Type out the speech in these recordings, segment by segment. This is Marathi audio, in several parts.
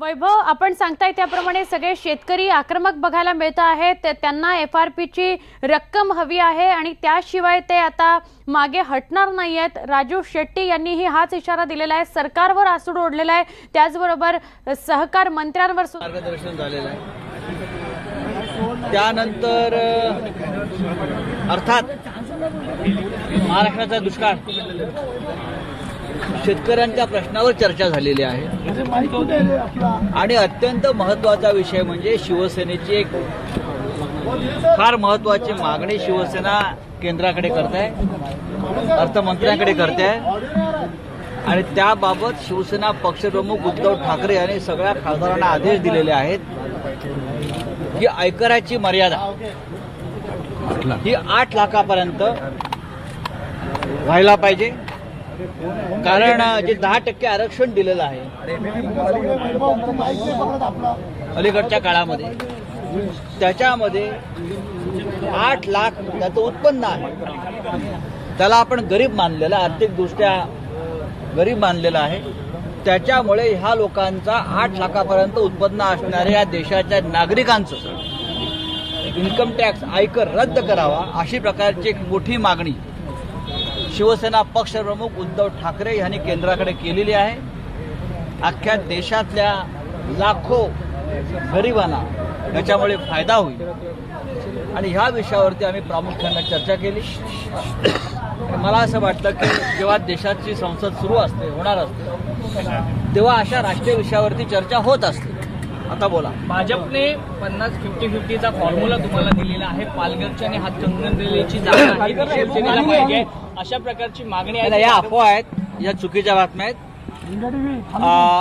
वैभव, आपण सांगताय त्याप्रमाणे सगळे शेतकरी आक्रमक बघायला मिळत आहेत। त्यांना FRPची रक्कम हवी आहे आणि त्याशिवाय ते आता मागे हटणार नाहीयेत। राजू शेट्टी यांनीही हाच इशारा दिलेला आहे। सरकारवर आसूड ओढलेला आहे, त्याचबरोबर सहकार मंत्र्यांवर मार्गदर्शन झालेलं आहे। त्यानंतर अर्थात महाराष्ट्राचा दुष्काळ, शेतकऱ्यांच्या प्रश्नावर चर्चा झालेली आहे आणि अत्यंत महत्त्वाचा विषय म्हणजे शिवसेनेची एक फार महत्त्वाची मागणी शिवसेना केंद्राकडे करते आहे, अर्थमंत्र्यांकडे करते आहे आणि त्याबाबत शिवसेना पक्षप्रमुख उद्धव ठाकरे यांनी सगळ्या खासदारांना आदेश दिलेले आहेत की आयकराची मर्यादा ही 8 लाखापर्यंत व्हायला पाहिजे। कारण जे 10% आरक्षण दिलेलं आहे अलीकडच्या काळामध्ये, त्याच्यामध्ये 8 लाख त्याचं उत्पन्न आहे, त्याला आपण गरीब मानलेलं, आर्थिकदृष्ट्या गरीब मानलेलं आहे। त्याच्यामुळे ह्या लोकांचा 8 लाखापर्यंत उत्पन्न असणाऱ्या या देशाच्या नागरिकांचं इन्कम टॅक्स, आयकर रद्द करावा, अशी प्रकारची एक मोठी मागणी शिवसेना पक्षप्रमुख उद्धव ठाकरे यांनी केंद्राकडे केलेली आहे। अख्ख्या देशातल्या लाखो गरिबांना याच्यामुळे फायदा होईल आणि ह्या विषयावरती आम्ही प्रामुख्याने चर्चा केली। मला असं वाटतं की जेव्हा देशाची संसद सुरू असते, होणार असते, तेव्हा अशा राष्ट्रीय विषयावरती चर्चा होत असते। आता बोला। भाजपने 50-50-50चा फॉर्म्युला तुम्हाला दिलेला आहे। पालघरची आणि हातकणंगलेची जागा आहे, शिवसेनेला पाहिजे अशा प्रकारची मागणी आहे। या अफवा आहेत, या चुकीच्या बातम्या आहेत।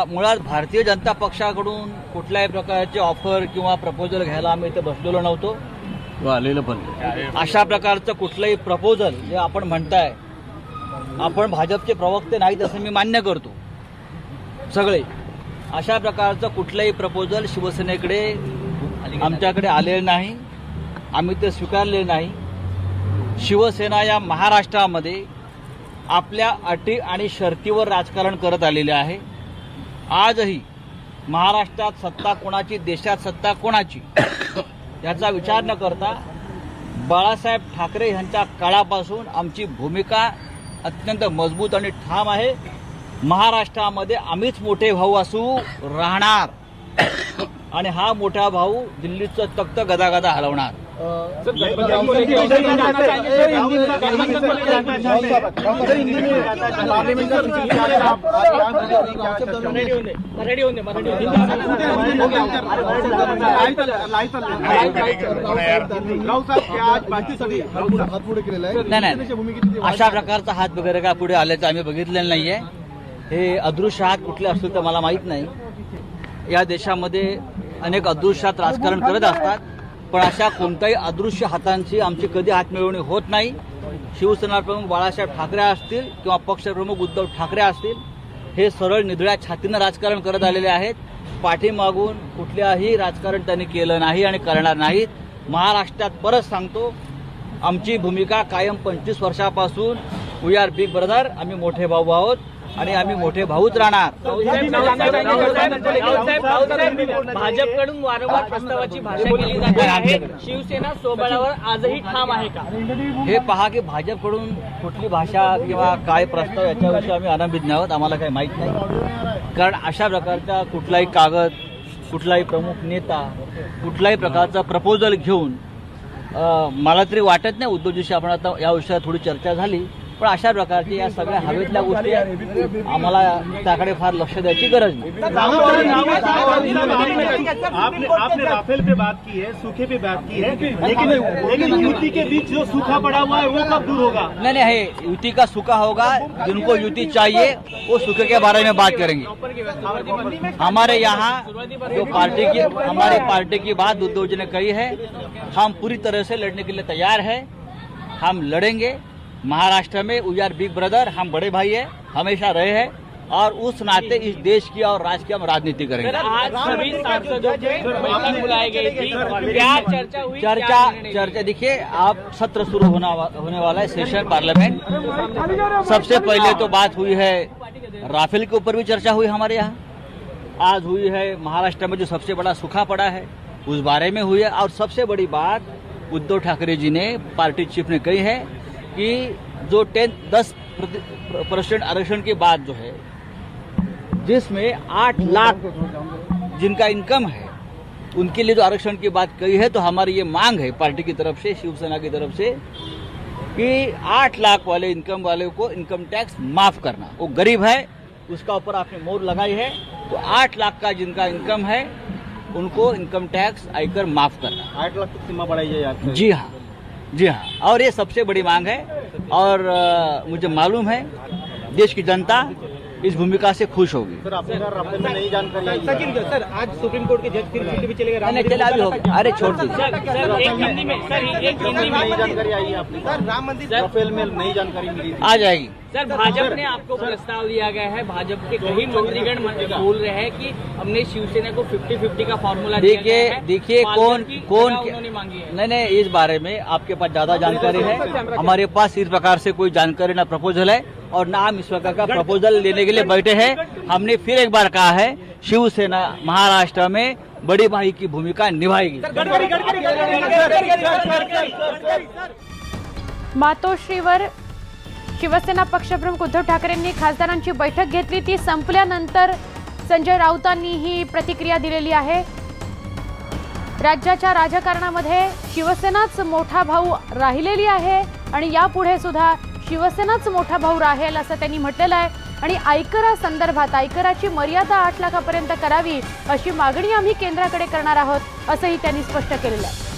मुळात भारतीय जनता पक्षाकडून कुठल्याही प्रकारचे ऑफर किंवा प्रपोजल घ्यायला आम्ही इथे बसलेलो नव्हतो, आलेलं पण अशा प्रकारचं कुठलंही प्रपोजल जे आपण म्हणताय, आपण भाजपचे प्रवक्ते नाहीत असं मी मान्य करतो, सगळे अशा प्रकारचं कुठलंही प्रपोजल शिवसेनेकडे आमच्याकडे आलेलं नाही, आम्ही ते स्वीकारले नाही। शिवसेना या महाराष्ट्रामध्ये आपल्या अटी आणि शर्तीवर राजकारण करत आलेले आहे। आजही महाराष्ट्रात सत्ता कोणाची, देशात सत्ता कोणाची याचा विचार न करता बाळासाहेब ठाकरे यांच्या काळापासून आमची भूमिका अत्यंत मजबूत आणि ठाम आहे। महाराष्ट्रामध्ये आम्हीच मोठे भाऊ असू राहणार आणि हा मोठा भाऊ दिल्लीचं तख्त गदागदा हलवणार। नाही, अशा प्रकारचा हात वगैरे काय पुढे आल्याचं आम्ही बघितलेलं नाहीये। हे अदृश्य हात कुठले असतील तर मला माहीत नाही। या देशामध्ये अनेक अदृश्य हात राजकारण करत असतात, पण अशा कोणत्याही अदृश्य हातांची आमची कधी हातमिळवणी होत नाही। शिवसेना प्रमुख बाळासाहेब ठाकरे असतील किंवा पक्षप्रमुख उद्धव ठाकरे असतील, हे सरळ निधड्या छातीनं राजकारण करत आलेले आहेत। पाठीमागून कुठल्याही राजकारण त्यांनी केलं नाही आणि करणार नाहीत। महाराष्ट्रात परत सांगतो, आमची भूमिका कायम 25 वर्षापासून वी आर बिग ब्रदर, आम्ही मोठे भाऊ आहोत आणि आम्ही मोठे भाऊच राहणार। भाजपकडून वारंवार प्रस्तावाची भाषा केली जाते आहे, शिवसेना स्वबळावर आजही ठाम आहे का? हे पहा की भाजपकडून कुठली भाषा किंवा काय प्रस्ताव याच्याविषयी आम्ही अनभिज्ञ आहोत, आम्हाला काही माहीत नाही। कारण अशा प्रकारचा कुठलाही कागद, कुठलाही प्रमुख नेता कुठल्याही प्रकारचा प्रपोजल घेऊन मला तरी वाटत नाही, उद्धवजीशी आपण आता या विषयावर थोडी चर्चा झाली, पण अशा प्रकारची या सगळ्या हवेतल्या गोष्टी आम्हाला त्याकडे फार लक्ष द्यायची गरज नाही। आपने राफेल पे बात की है, सूखे पे बात की है, लेकिन युति के बीच जो सूखा पड़ा हुआ है वो कब दूर होगा? नहीं, है युति का सूखा होगा। जिनको युति चाहिए वो सूखे के बारे में बात करेंगे। हमारे यहाँ जो हमारी पार्टी की बात उद्धव जी ने कही है, हम पूरी तरह से लड़ने के लिए तैयार है, हम लड़ेंगे। महाराष्ट्र में वी आर बिग ब्रदर, हम बड़े भाई हैं, हमेशा रहे हैं और उस नाते इस देश की और राज्य की हम राजनीति करेंगे। आज सभी सांसदों की बैठक बुलाई गई थी, क्या चर्चा हुई? चर्चा देखिए, आप सत्र शुरू होने वाला है, सेशन पार्लियामेंट। सबसे पहले तो बात हुई है राफेल के ऊपर भी चर्चा हुई हमारे यहाँ, आज हुई है महाराष्ट्र में जो सबसे बड़ा सूखा पड़ा है उस बारे में हुई है। और सबसे बड़ी बात उद्धव ठाकरे जी ने, पार्टी चीफ ने कही है कि जो 10% आरक्षण के बाद जो है, जिसमें 8 लाख जिनका इनकम है उनके लिए जो आरक्षण की बात कही है, तो हमारी ये मांग है पार्टी की तरफ से, शिवसेना की तरफ से, कि 8 लाख वाले इनकम वाले को इनकम टैक्स माफ करना। वो गरीब है, उसका ऊपर आपने मोहर लगाई है, तो 8 लाख का जिनका इनकम है उनको इनकम टैक्स आयकर माफ करना। 8 लाख तक सीमा बढ़ाई जाए। जी हाँ, जी हाँ, और ये सबसे बड़ी मांग है। और मुझे मालूम है देश की जनता इस भूमिका से खुश होगी। सर, आपने कहा राफेल में नई जानकारी आई है। सर, आज सुप्रीम कोर्ट के जज फिर भी चले गए। नहीं, चला भी होगा। अरे छोड़ दीजिए। सर, एक हिंदी में नई जानकारी आई है आपने। सर, राम मंदिर राफेल में नई जानकारी मिली, आ जाएगी। सर, भाजपा ने आपको प्रस्ताव दिया गया है, भाजपा के कई मंत्रीगण बोल रहे हैं कि हमने शिवसेना को 50-50 का फॉर्मूला देखिए कौन उन्होंने मांगी है। नहीं, इस बारे में आपके पास ज्यादा जानकारी है। हमारे पास इस प्रकार से कोई जानकारी ना प्रपोजल है और ना हम इस प्रकार का प्रपोजल लेने के लिए बैठे हैं। हमने फिर एक बार कहा है, शिवसेना महाराष्ट्र में बड़ी भाई की भूमिका निभाएगी। मातोश्रीवर शिवसेना पक्षप्रमुख उद्धव ठाकरेंनी खासदारांची बैठक घेतली, ती संपल्यानंतर संजय राऊतांनी ही प्रतिक्रिया दिलेली आहे। राज्याच्या राजकारणामध्ये शिवसेनाच मोठा भाऊ राहिलेली आहे आणि यापुढे सुद्धा शिवसेनाच मोठा भाऊ राहील असं त्यांनी म्हटलेलं आहे। आणि आयकरासंदर्भात आयकराची मर्यादा 8 लाखापर्यंत करावी अशी मागणी आम्ही केंद्राकडे करणार आहोत असंही त्यांनी स्पष्ट केलेलं आहे।